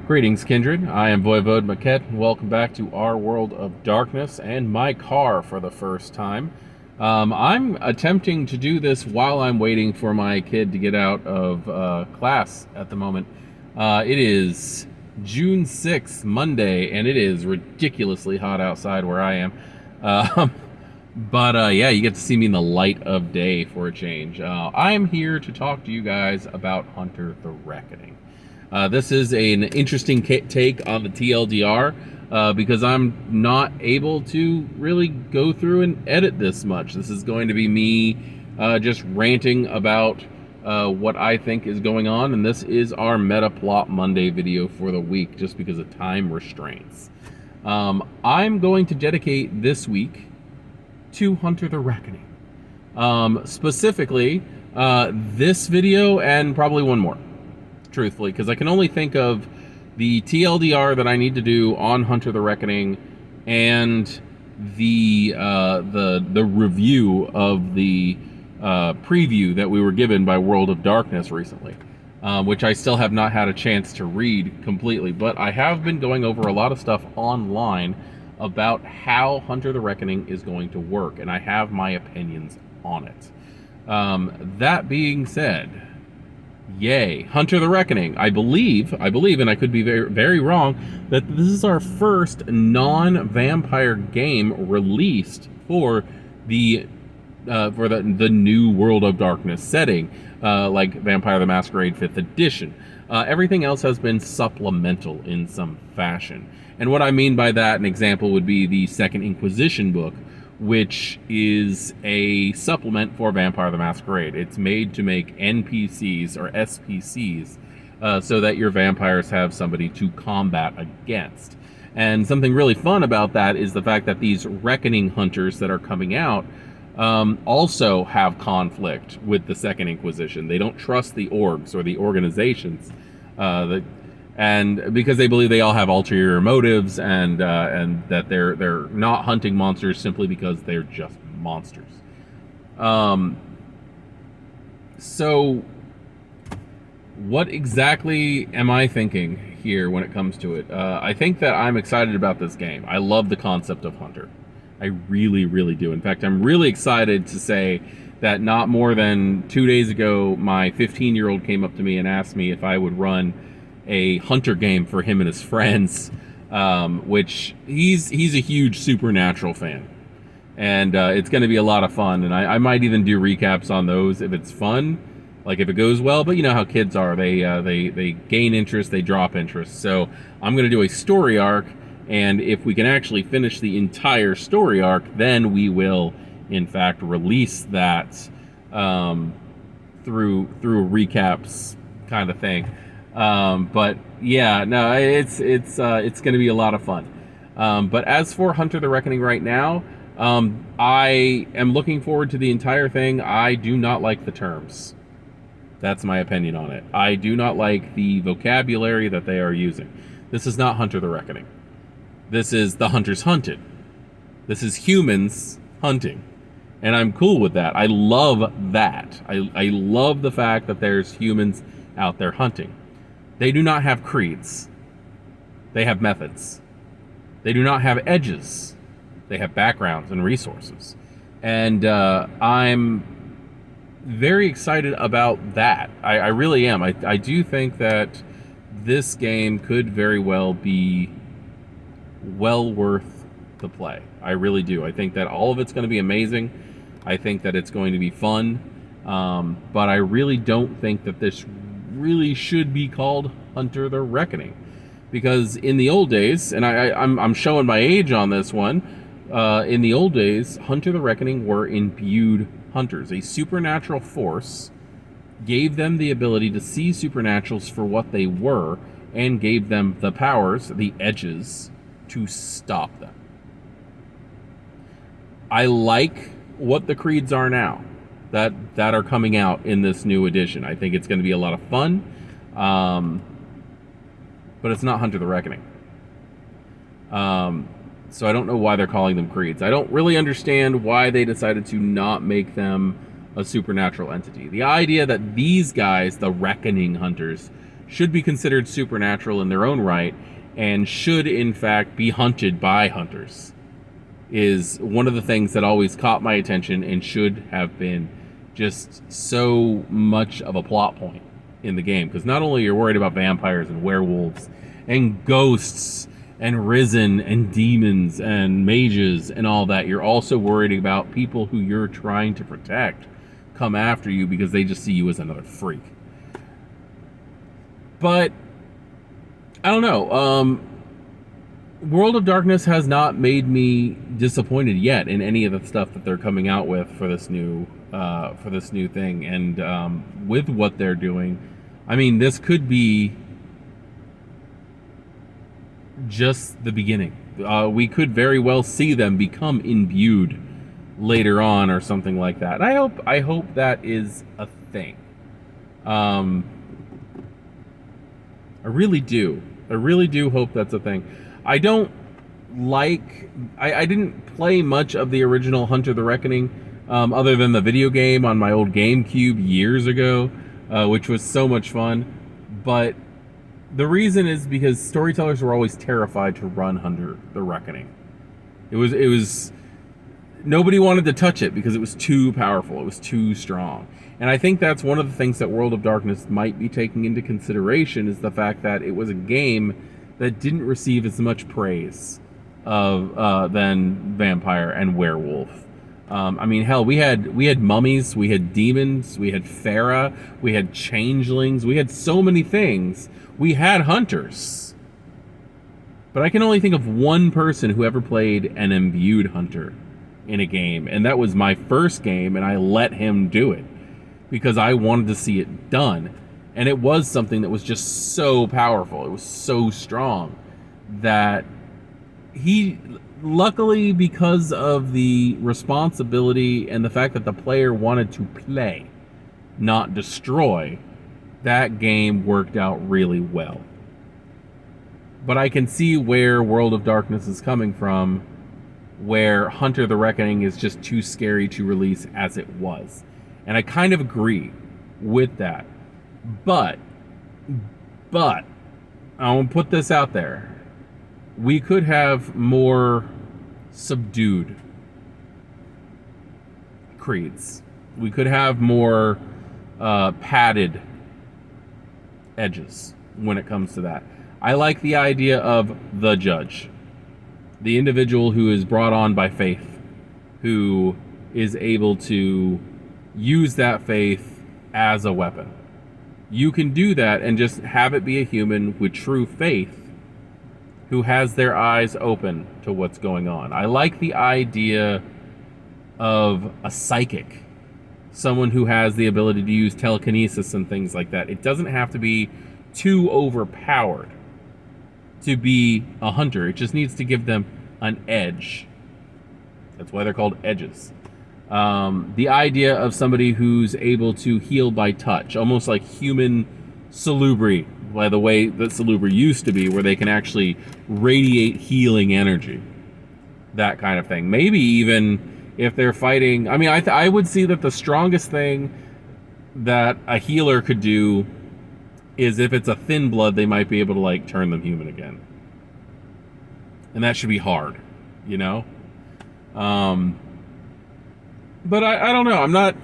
Greetings, kindred. I am Voivode Maquette. Welcome back to our world of darkness and my car for the first time. I'm attempting to do this while I'm waiting for my kid to get out of class at the moment. It is June 6th, Monday, and it is ridiculously hot outside where I am. Yeah, you get to see me in the light of day for a change. I'm here to talk to you guys about Hunter the Reckoning. This is an interesting take on the TLDR because I'm not able to really go through and edit this much. This is going to be me just ranting about what I think is going on, and this is our Meta Plot Monday video for the week just because of time restraints. I'm going to dedicate this week to Hunter the Reckoning. Specifically, this video and probably one more. Truthfully, because I can only think of the TLDR that I need to do on Hunter the Reckoning and the review of the preview that we were given by World of Darkness recently, which I still have not had a chance to read completely, but I have been going over a lot of stuff online about how Hunter the Reckoning is going to work, and I have my opinions on it. That being said, yay, Hunter the Reckoning. I believe, and I could be very, very wrong, that this is our first non-vampire game released for the new World of Darkness setting, like Vampire the Masquerade 5th Edition. Everything else has been supplemental in some fashion. And what I mean by that, an example would be the Second Inquisition book, which is a supplement for Vampire the Masquerade. It's made to make NPCs or SPCs so that your vampires have somebody to combat against. And something really fun about that is the fact that these Reckoning Hunters that are coming out also have conflict with the Second Inquisition. They don't trust the orgs or the organizations and because they believe they all have ulterior motives and that they're not hunting monsters simply because they're just monsters. So what exactly am I thinking here when it comes to it? I think that I'm excited about this game. I love the concept of Hunter. I really, really do. In fact, I'm really excited to say that not more than 2 days ago, my 15-year-old came up to me and asked me if I would run a Hunter game for him and his friends, which he's a huge Supernatural fan, and it's going to be a lot of fun. And I might even do recaps on those if it's fun, like if it goes well. But you know how kids are; they gain interest, they drop interest. So I'm going to do a story arc, and if we can actually finish the entire story arc, then we will, in fact, release that through recaps kind of thing. But yeah, no, it's going to be a lot of fun. But as for Hunter the Reckoning right now, I am looking forward to the entire thing. I do not like the terms. That's my opinion on it. I do not like the vocabulary that they are using. This is not Hunter the Reckoning. This is the Hunters Hunted. This is humans hunting. And I'm cool with that. I love that. I love the fact that there's humans out there hunting. They do not have creeds. They have methods. They do not have edges. They have backgrounds and resources. And I'm very excited about that. I really am. I do think that this game could very well be well worth the play. I really do. I think that all of it's going to be amazing. I think that it's going to be fun. But I really don't think that this really should be called Hunter the Reckoning, because in the old days, and I'm showing my age on this one, in the old days, Hunter the Reckoning were imbued hunters. A supernatural force gave them the ability to see supernaturals for what they were and gave them the powers, the edges, to stop them. I like what the creeds are now that are coming out in this new edition. I think it's going to be a lot of fun, but it's not Hunter the Reckoning. So I don't know why they're calling them creeds. I don't really understand why they decided to not make them a supernatural entity. The idea that these guys, the Reckoning Hunters, should be considered supernatural in their own right and should in fact be hunted by hunters, is one of the things that always caught my attention and should have been just so much of a plot point in the game. Because not only you're worried about vampires and werewolves and ghosts and risen and demons and mages and all that, you're also worried about people who you're trying to protect come after you because they just see you as another freak. But I don't know. World of Darkness has not made me disappointed yet in any of the stuff that they're coming out with for this new thing, and with what they're doing. I mean, this could be just the beginning. We could very well see them become imbued later on or something like that. And I hope that is a thing. I really do. I really do hope that's a thing. I don't like... I didn't play much of the original Hunter the Reckoning, other than the video game on my old GameCube years ago, which was so much fun. But the reason is because storytellers were always terrified to run Hunter the Reckoning. It was nobody wanted to touch it because it was too powerful. It was too strong. And I think that's one of the things that World of Darkness might be taking into consideration, is the fact that it was a game that didn't receive as much praise than Vampire and Werewolf. I mean, hell, we had mummies, we had demons, we had Farah, we had changelings, we had so many things. We had hunters. But I can only think of one person who ever played an imbued hunter in a game, and that was my first game, and I let him do it because I wanted to see it done. And it was something that was just so powerful. It was so strong that he, luckily, because of the responsibility and the fact that the player wanted to play, not destroy, that game worked out really well. But I can see where World of Darkness is coming from, where Hunter the Reckoning is just too scary to release as it was. And I kind of agree with that. But, I want to put this out there. We could have more subdued creeds. We could have more padded edges when it comes to that. I like the idea of the judge, the individual who is brought on by faith, who is able to use that faith as a weapon. You can do that and just have it be a human with true faith who has their eyes open to what's going on. I like the idea of a psychic, someone who has the ability to use telekinesis and things like that. It doesn't have to be too overpowered to be a hunter. It just needs to give them an edge. That's why they're called edges. The idea of somebody who's able to heal by touch, almost like human salubri, by the way that salubri used to be, where they can actually radiate healing energy. That kind of thing. Maybe even if they're fighting... I mean, I would see that the strongest thing that a healer could do is if it's a thin blood, they might be able to, like, turn them human again. And that should be hard, you know? But I don't know.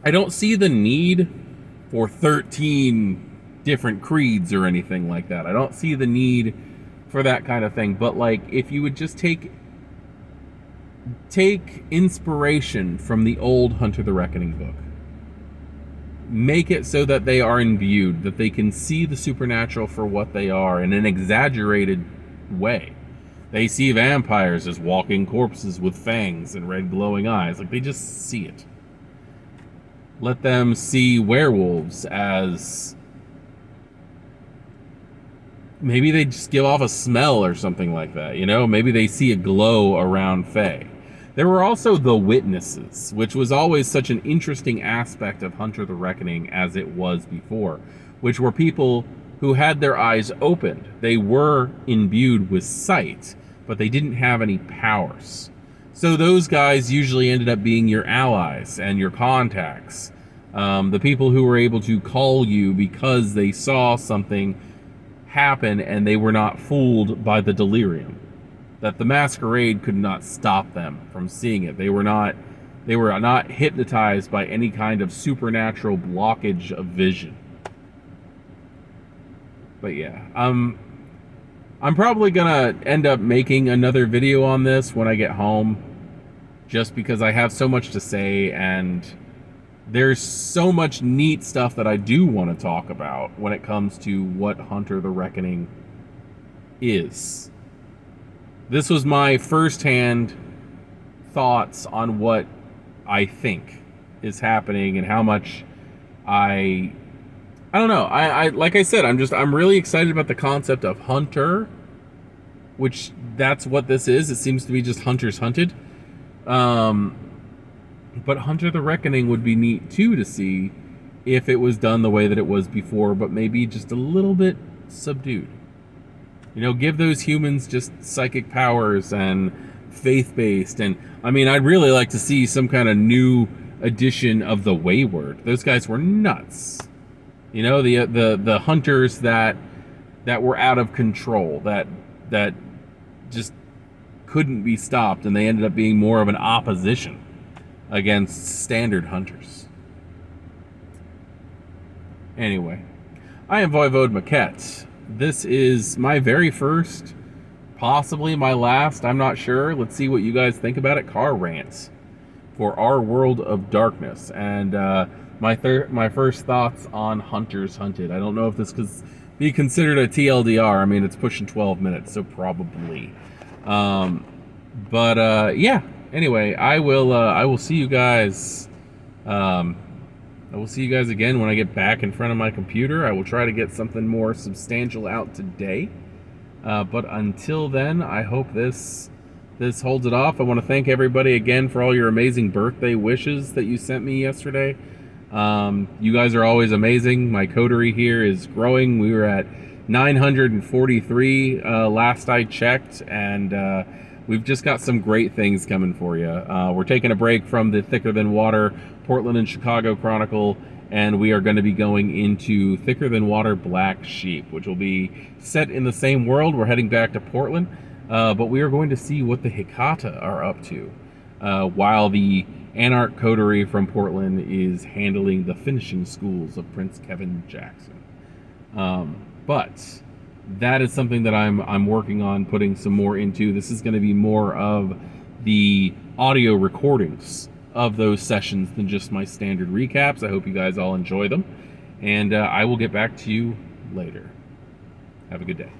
I don't see the need for 13 different creeds or anything like that. I don't see the need for that kind of thing. But, like, if you would just take inspiration from the old Hunter the Reckoning book, make it so that they are imbued, that they can see the supernatural for what they are in an exaggerated way. They see vampires as walking corpses with fangs and red glowing eyes. Like, they just see it. Let them see werewolves as... maybe they just give off a smell or something like that, you know? Maybe they see a glow around Fae. There were also the witnesses, which was always such an interesting aspect of Hunter the Reckoning as it was before, which were people who had their eyes opened. They were imbued with sight, but they didn't have any powers. So those guys usually ended up being your allies and your contacts. The people who were able to call you because they saw something happen and they were not fooled by the delirium. That the masquerade could not stop them from seeing it. They were not hypnotized by any kind of supernatural blockage of vision. But yeah, I'm probably gonna end up making another video on this when I get home, just because I have so much to say and there's so much neat stuff that I do want to talk about when it comes to what Hunter the Reckoning is. This was my first-hand thoughts on what I think is happening and how much I don't know. I like I said, I'm really excited about the concept of Hunter, which that's what this is. It seems to be just Hunters Hunted. But Hunter the Reckoning would be neat too to see if it was done the way that it was before, but maybe just a little bit subdued. You know, give those humans just psychic powers and faith-based. And I mean, I'd really like to see some kind of new edition of the Wayward. Those guys were nuts. You know, the hunters that were out of control, that just couldn't be stopped, and they ended up being more of an opposition against standard hunters. Anyway, I am Voivode Maquette. This is my very first, possibly my last, I'm not sure. Let's see what you guys think about it. Car rants for Our World of Darkness. And my first thoughts on Hunters Hunted. I don't know if this could be considered a TLDR. I mean, it's pushing 12 minutes, so probably. Yeah. Anyway, I will see you guys. I will see you guys again when I get back in front of my computer. I will try to get something more substantial out today. But until then, I hope this holds it off. I want to thank everybody again for all your amazing birthday wishes that you sent me yesterday. You guys are always amazing. My coterie here is growing. We were at 943 last I checked, and we've just got some great things coming for you. We're taking a break from the Thicker Than Water Portland and Chicago Chronicle, and we are going to be going into Thicker Than Water Black Sheep, which will be set in the same world. We're heading back to Portland, but we are going to see what the Hikata are up to, while the Anarch coterie from Portland is handling the finishing schools of Prince Kevin Jackson. But that is something that I'm working on putting some more into. This is going to be more of the audio recordings of those sessions than just my standard recaps. I hope you guys all enjoy them, and I will get back to you later. Have a good day.